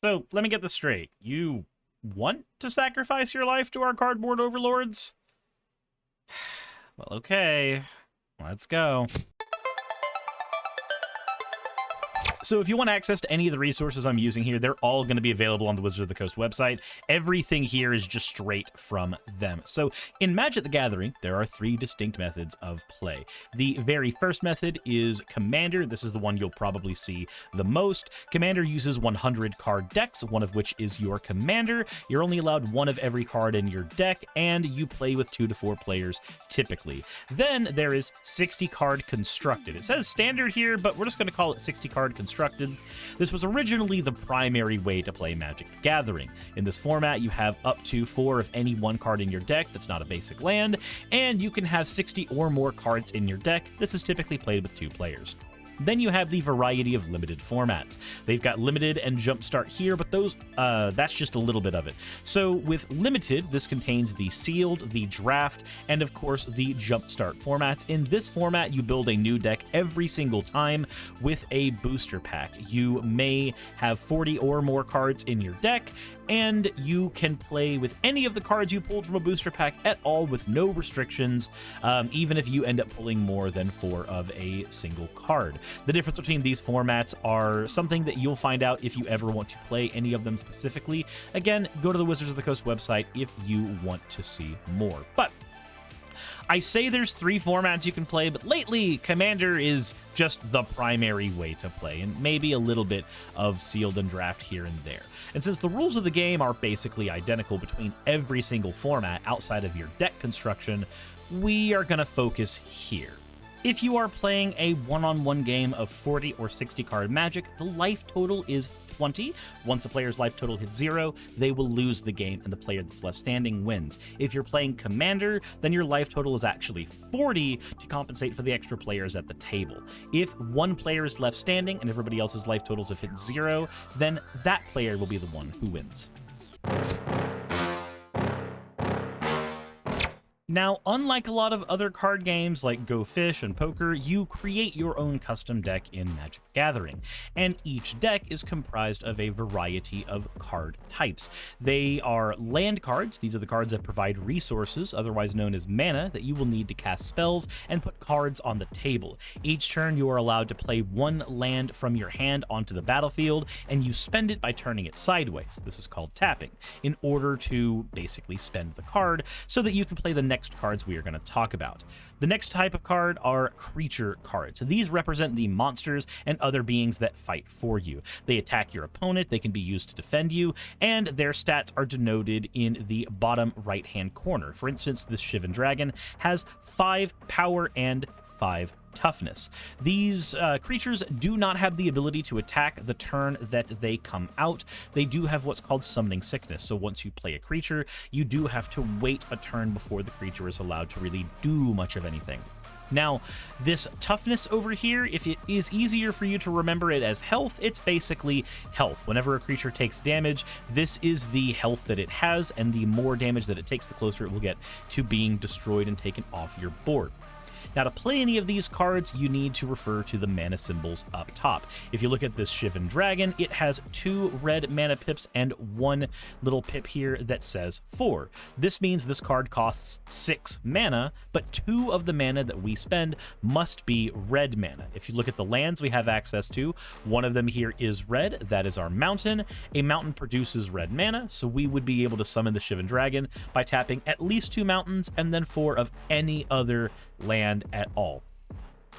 So, let me get this straight. You want to sacrifice your life to our cardboard overlords? Well, okay. Let's go. So if you want access to any of the resources I'm using here, they're all going to be available on the Wizards of the Coast website. Everything here is just straight from them. So in Magic the Gathering, there are 3 distinct methods of play. The very first method is Commander. This is the one you'll probably see the most. Commander uses 100 card decks, one of which is your commander. You're only allowed 1 of every card in your deck, and you play with 2 to 4 players typically. Then there is 60 card Constructed. It says Standard here, but we're just going to call it 60 card Constructed. This was originally the primary way to play Magic the Gathering. In this format, you have up to 4 of any 1 card in your deck that's not a basic land, and you can have 60 or more cards in your deck. This is typically played with 2 players. Then you have the variety of limited formats. They've got Limited and Jumpstart here, but those that's just a little bit of it. So with Limited, this contains the Sealed, the Draft, and of course the Jumpstart formats. In this format, you build a new deck every single time with a booster pack. You may have 40 or more cards in your deck, and you can play with any of the cards you pulled from a booster pack at all with no restrictions, even if you end up pulling more than 4 of a single card. The difference between these formats are something that you'll find out if you ever want to play any of them specifically. Again, go to the Wizards of the Coast website if you want to see more. But I say there's 3 formats you can play, but lately Commander is just the primary way to play, and maybe a little bit of Sealed and Draft here and there. And since the rules of the game are basically identical between every single format outside of your deck construction, we are going to focus here. If you are playing a one-on-one game of 40 or 60 card Magic, the life total is 20. Once a player's life total hits 0, they will lose the game and the player that's left standing wins. If you're playing Commander, then your life total is actually 40 to compensate for the extra players at the table. If 1 player is left standing and everybody else's life totals have hit 0, then that player will be the one who wins. Now, unlike a lot of other card games like Go Fish and Poker, you create your own custom deck in Magic the Gathering, and each deck is comprised of a variety of card types. They are land cards. These are the cards that provide resources, otherwise known as mana, that you will need to cast spells and put cards on the table. Each turn, you are allowed to play 1 land from your hand onto the battlefield, and you spend it by turning it sideways. This is called tapping, in order to basically spend the card so that you can play the next cards we are going to talk about. The next type of card are creature cards. These represent the monsters and other beings that fight for you. They attack your opponent, they can be used to defend you, and their stats are denoted in the bottom right-hand corner. For instance, this Shivan Dragon has 5 power and 5 toughness. These creatures do not have the ability to attack the turn that they come out. They do have what's called Summoning Sickness, so once you play a creature, you do have to wait a turn before the creature is allowed to really do much of anything. Now, this toughness over here, if it is easier for you to remember it as health, it's basically health. Whenever a creature takes damage, this is the health that it has, and the more damage that it takes, the closer it will get to being destroyed and taken off your board. Now, to play any of these cards, you need to refer to the mana symbols up top. If you look at this Shivan Dragon, it has 2 red mana pips and 1 little pip here that says 4. This means this card costs 6 mana, but 2 of the mana that we spend must be red mana. If you look at the lands we have access to, one of them here is red. That is our mountain. A mountain produces red mana, so we would be able to summon the Shivan Dragon by tapping at least 2 mountains and then 4 of any other land at all.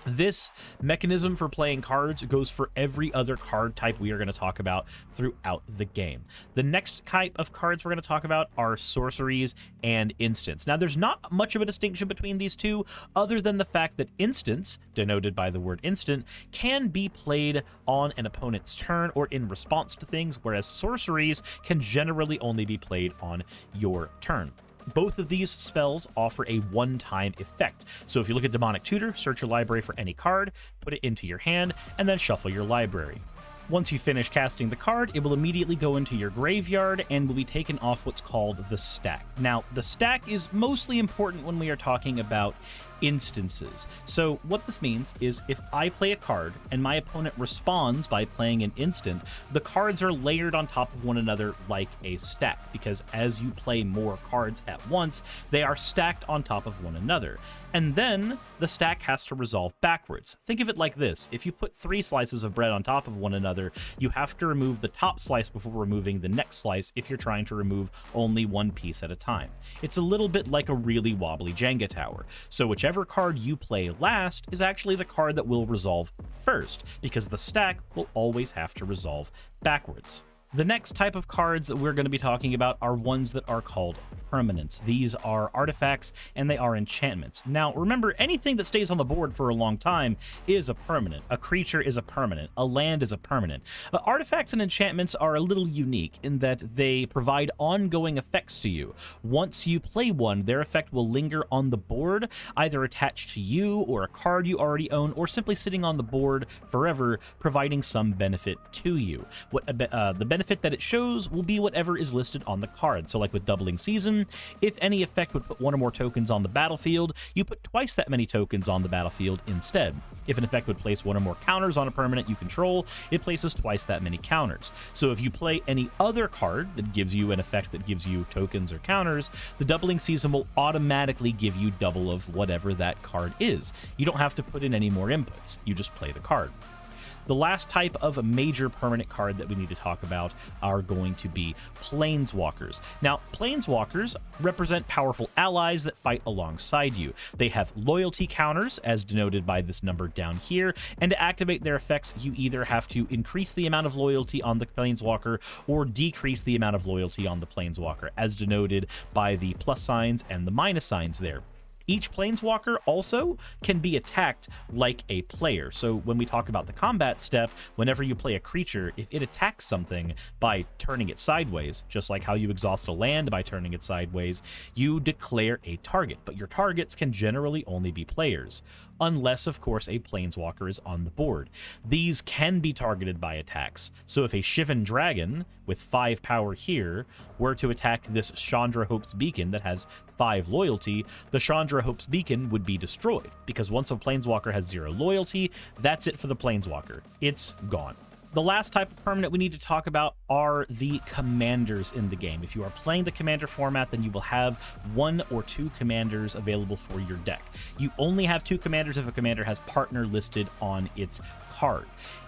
This mechanism for playing cards goes for every other card type we are going to talk about throughout the game. The next type of cards we're going to talk about are sorceries and instants. Now, there's not much of a distinction between these two, other than the fact that instants, denoted by the word instant, can be played on an opponent's turn or in response to things, whereas sorceries can generally only be played on your turn. Both of these spells offer a one-time effect. So if you look at Demonic Tutor, search your library for any card, put it into your hand, and then shuffle your library. Once you finish casting the card, it will immediately go into your graveyard and will be taken off what's called the stack. Now, the stack is mostly important when we are talking about instances. So what this means is if I play a card and my opponent responds by playing an instant, the cards are layered on top of one another like a stack, because as you play more cards at once, they are stacked on top of one another. And then the stack has to resolve backwards. Think of it like this. If you put 3 slices of bread on top of one another, you have to remove the top slice before removing the next slice if you're trying to remove only one piece at a time. It's a little bit like a really wobbly Jenga tower. So whichever card you play last is actually the card that will resolve first, because the stack will always have to resolve backwards. The next type of cards that we're going to be talking about are ones that are called permanents. These are artifacts and they are enchantments. Now, remember, anything that stays on the board for a long time is a permanent. A creature is a permanent. A land is a permanent. But artifacts and enchantments are a little unique in that they provide ongoing effects to you. Once you play one, their effect will linger on the board, either attached to you or a card you already own, or simply sitting on the board forever, providing some benefit to you. The benefit that it shows will be whatever is listed on the card. So like with Doubling Season, if any effect would put 1 or more tokens on the battlefield, you put twice that many tokens on the battlefield instead. If an effect would place 1 or more counters on a permanent you control, it places twice that many counters. So if you play any other card that gives you an effect that gives you tokens or counters, the Doubling Season will automatically give you double of whatever that card is. You don't have to put in any more inputs, you just play the card. The last type of major permanent card that we need to talk about are going to be Planeswalkers. Now, Planeswalkers represent powerful allies that fight alongside you. They have loyalty counters, as denoted by this number down here, and to activate their effects, you either have to increase the amount of loyalty on the Planeswalker or decrease the amount of loyalty on the Planeswalker, as denoted by the plus signs and the minus signs there. Each Planeswalker also can be attacked like a player. So when we talk about the combat step, whenever you play a creature, if it attacks something by turning it sideways, just like how you exhaust a land by turning it sideways, you declare a target. But your targets can generally only be players, unless, of course, a Planeswalker is on the board. These can be targeted by attacks. So if a Shivan Dragon with 5 power here were to attack this Chandra Hope's Beacon that has 5 loyalty, the Chandra Hope's Beacon would be destroyed, because once a Planeswalker has 0 loyalty, that's it for the Planeswalker. It's gone. The last type of permanent we need to talk about are the commanders in the game. If you are playing the commander format, then you will have 1 or 2 commanders available for your deck. You only have 2 commanders if a commander has partner listed on its card.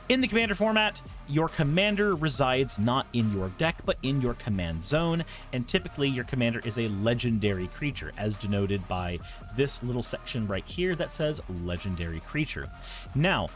In the commander format, your commander resides not in your deck, but in your command zone, and typically your commander is a legendary creature, as denoted by this little section right here that says legendary creature. Now,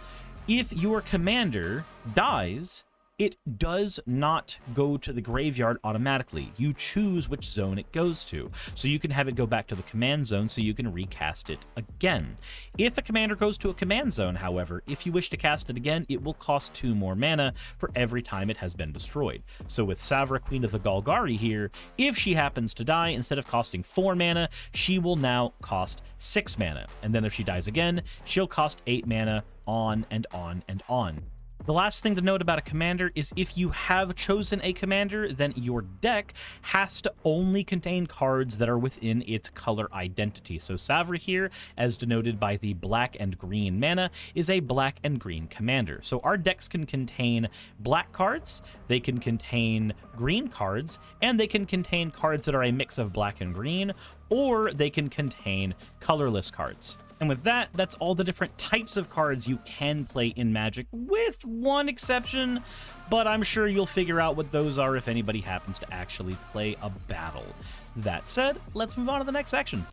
if your commander dies, it does not go to the graveyard automatically. You choose which zone it goes to. So you can have it go back to the command zone so you can recast it again. If a commander goes to a command zone, however, if you wish to cast it again, it will cost 2 more mana for every time it has been destroyed. So with Savra, Queen of the Golgari here, if she happens to die, instead of costing 4 mana, she will now cost 6 mana. And then if she dies again, she'll cost 8 mana, on and on and on. The last thing to note about a commander is if you have chosen a commander, then your deck has to only contain cards that are within its color identity. So Savra here, as denoted by the black and green mana, is a black and green commander. So our decks can contain black cards, they can contain green cards, and they can contain cards that are a mix of black and green, or they can contain colorless cards. And with that, that's all the different types of cards you can play in Magic, with one exception, but I'm sure you'll figure out what those are if anybody happens to actually play a battle. That said, let's move on to the next section.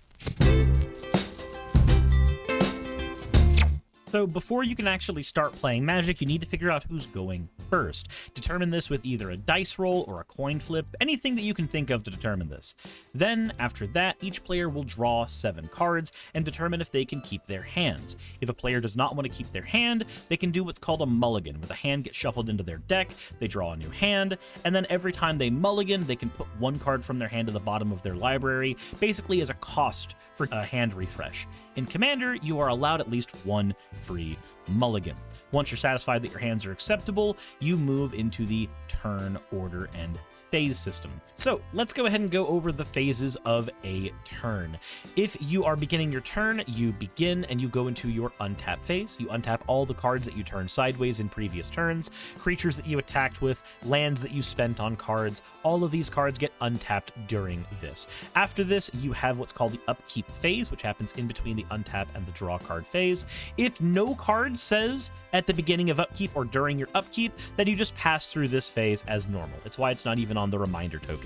So before you can actually start playing Magic, you need to figure out who's going first. Determine this with either a dice roll or a coin flip, anything that you can think of to determine this. Then, after that, each player will draw 7 cards and determine if they can keep their hands. If a player does not want to keep their hand, they can do what's called a mulligan, where the hand gets shuffled into their deck, they draw a new hand, and then every time they mulligan, they can put 1 card from their hand to the bottom of their library, basically as a cost for a hand refresh. In Commander, you are allowed at least 1 free mulligan. Once you're satisfied that your hands are acceptable, you move into the turn order and phase system. So let's go ahead and go over the phases of a turn. If you are beginning your turn, you begin and you go into your untap phase. You untap all the cards that you turned sideways in previous turns, creatures that you attacked with, lands that you spent on cards. All of these cards get untapped during this. After this, you have what's called the upkeep phase, which happens in between the untap and the draw card phase. If no card says at the beginning of upkeep or during your upkeep, then you just pass through this phase as normal. It's why it's not even on the reminder tokens.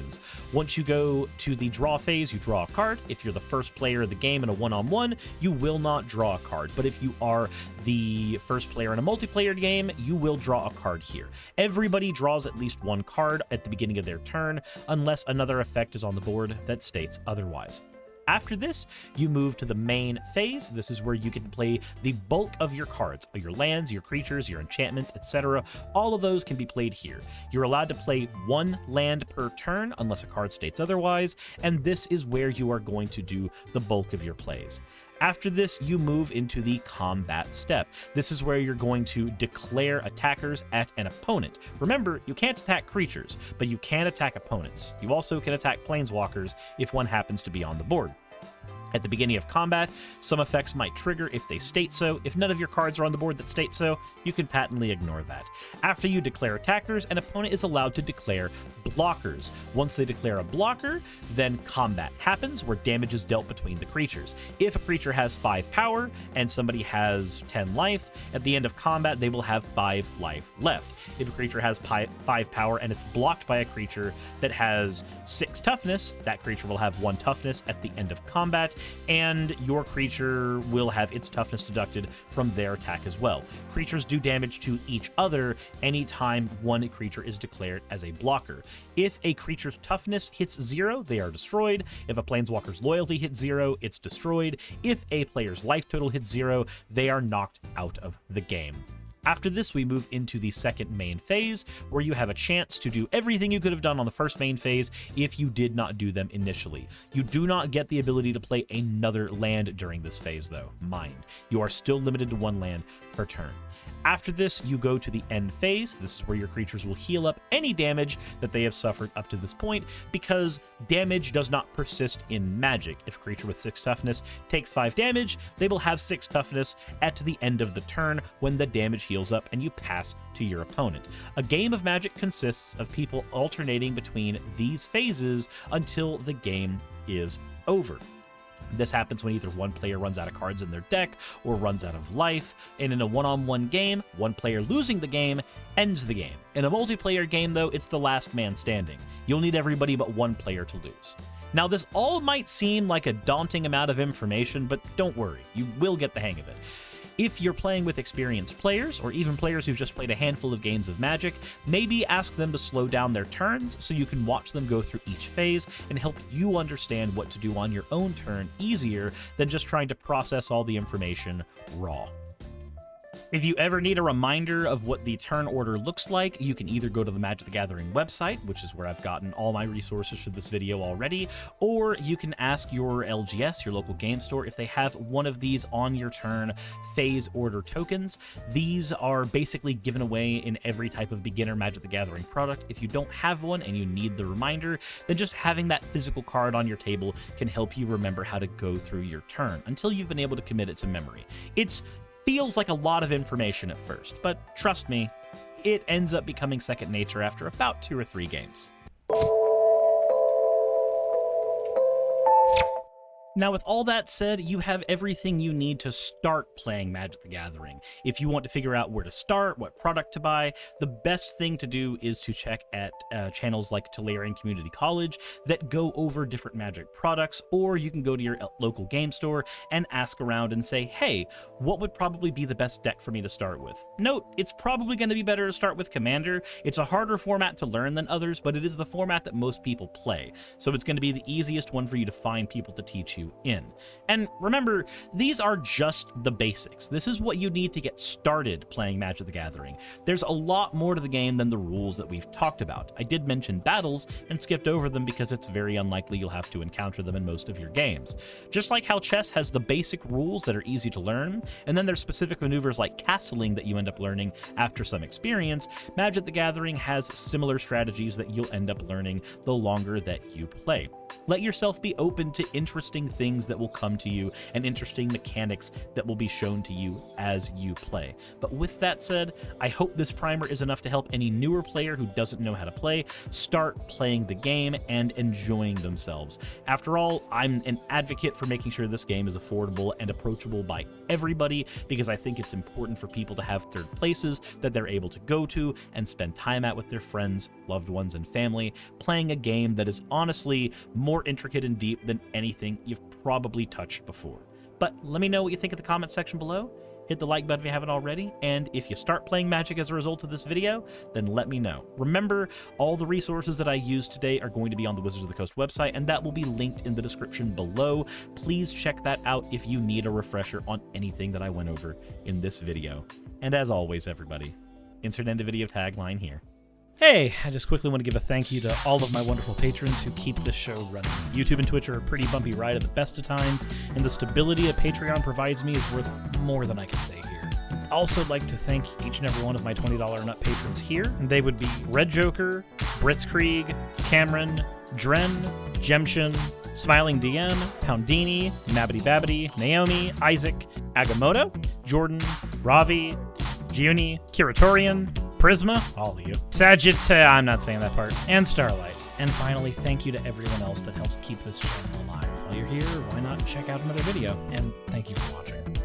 Once you go to the draw phase, you draw a card. If you're the first player of the game in a one-on-one, you will not draw a card. But if you are the first player in a multiplayer game, you will draw a card here. Everybody draws at least one card at the beginning of their turn, unless another effect is on the board that states otherwise. After this, you move to the main phase. This is where you can play the bulk of your cards, your lands, your creatures, your enchantments, etc. All of those can be played here. You're allowed to play one land per turn unless a card states otherwise, and this is where you are going to do the bulk of your plays. After this, you move into the combat step. This is where you're going to declare attackers at an opponent. Remember, you can't attack creatures, but you can attack opponents. You also can attack planeswalkers if one happens to be on the board. At the beginning of combat, some effects might trigger if they state so. If none of your cards are on the board that state so, you can patently ignore that. After you declare attackers, an opponent is allowed to declare blockers. Once they declare a blocker, then combat happens, where damage is dealt between the creatures. If a creature has 5 power and somebody has 10 life, at the end of combat, they will have 5 life left. If a creature has 5 power and it's blocked by a creature that has 6 toughness, that creature will have 1 toughness at the end of combat, and your creature will have its toughness deducted from their attack as well. Creatures do damage to each other anytime one creature is declared as a blocker. If a creature's toughness hits 0, they are destroyed. If a planeswalker's loyalty hits 0, it's destroyed. If a player's life total hits 0, they are knocked out of the game. After this, we move into the second main phase, where you have a chance to do everything you could have done on the first main phase if you did not do them initially. You do not get the ability to play another land during this phase, though. Mind, you are still limited to 1 land per turn. After this, you go to the end phase. This is where your creatures will heal up any damage that they have suffered up to this point, because damage does not persist in Magic. If a creature with 6 toughness takes 5 damage, they will have 6 toughness at the end of the turn when the damage heals up and you pass to your opponent. A game of Magic consists of people alternating between these phases until the game is over. This happens when either one player runs out of cards in their deck or runs out of life, and in a one-on-one game, one player losing the game ends the game. In a multiplayer game, though, it's the last man standing. You'll need everybody but one player to lose. Now, this all might seem like a daunting amount of information, but don't worry, you will get the hang of it. If you're playing with experienced players, or even players who've just played a handful of games of Magic, maybe ask them to slow down their turns so you can watch them go through each phase and help you understand what to do on your own turn easier than just trying to process all the information raw. If you ever need a reminder of what the turn order looks like, you can either go to the Magic the Gathering website, which is where I've gotten all my resources for this video already, or you can ask your LGS, your local game store, if they have one of these on your turn phase order tokens. These are basically given away in every type of beginner Magic the Gathering product. If you don't have one and you need the reminder, then just having that physical card on your table can help you remember how to go through your turn until you've been able to commit it to memory. It feels like a lot of information at first, but trust me, it ends up becoming second nature after about 2 or 3 games. Now, with all that said, you have everything you need to start playing Magic the Gathering. If you want to figure out where to start, what product to buy, the best thing to do is to check at channels like Tolarian Community College that go over different Magic products, or you can go to your local game store and ask around and say, hey, what would probably be the best deck for me to start with? Note, it's probably going to be better to start with Commander. It's a harder format to learn than others, but it is the format that most people play, so it's going to be the easiest one for you to find people to teach you you in. And remember, these are just the basics. This is what you need to get started playing Magic the Gathering. There's a lot more to the game than the rules that we've talked about. I did mention battles and skipped over them because it's very unlikely you'll have to encounter them in most of your games. Just like how chess has the basic rules that are easy to learn, and then there's specific maneuvers like castling that you end up learning after some experience, Magic the Gathering has similar strategies that you'll end up learning the longer that you play. Let yourself be open to interesting things that will come to you and interesting mechanics that will be shown to you as you play. But with that said, I hope this primer is enough to help any newer player who doesn't know how to play start playing the game and enjoying themselves. After all, I'm an advocate for making sure this game is affordable and approachable by everybody because I think it's important for people to have third places that they're able to go to and spend time at with their friends, loved ones, and family, playing a game that is honestly more intricate and deep than anything you've probably touched before. But let me know what you think in the comment section below. Hit the like button if you haven't already, and if you start playing Magic as a result of this video, then let me know. Remember, all the resources that I used today are going to be on the Wizards of the Coast website, and that will be linked in the description below. Please check that out if you need a refresher on anything that I went over in this video. And as always, everybody, insert end of video tagline here. Hey, I just quickly want to give a thank you to all of my wonderful patrons who keep this show running. YouTube and Twitch are a pretty bumpy ride at the best of times, and the stability a Patreon provides me is worth more than I can say here. I'd also like to thank each and every one of my $20 and up patrons here, and they would be Red Joker, Blitzkrieg, Cameron, Dren, Jemshin, Smiling DM, Poundini, Nabbity Babbity, Naomi, Isaac, Agamotto, Jordan, Ravi, Giuni, Kiratorian, Prisma, all of you, I'm not saying that part, and Starlight. And finally, thank you to everyone else that helps keep this channel alive. While you're here, why not check out another video? And thank you for watching.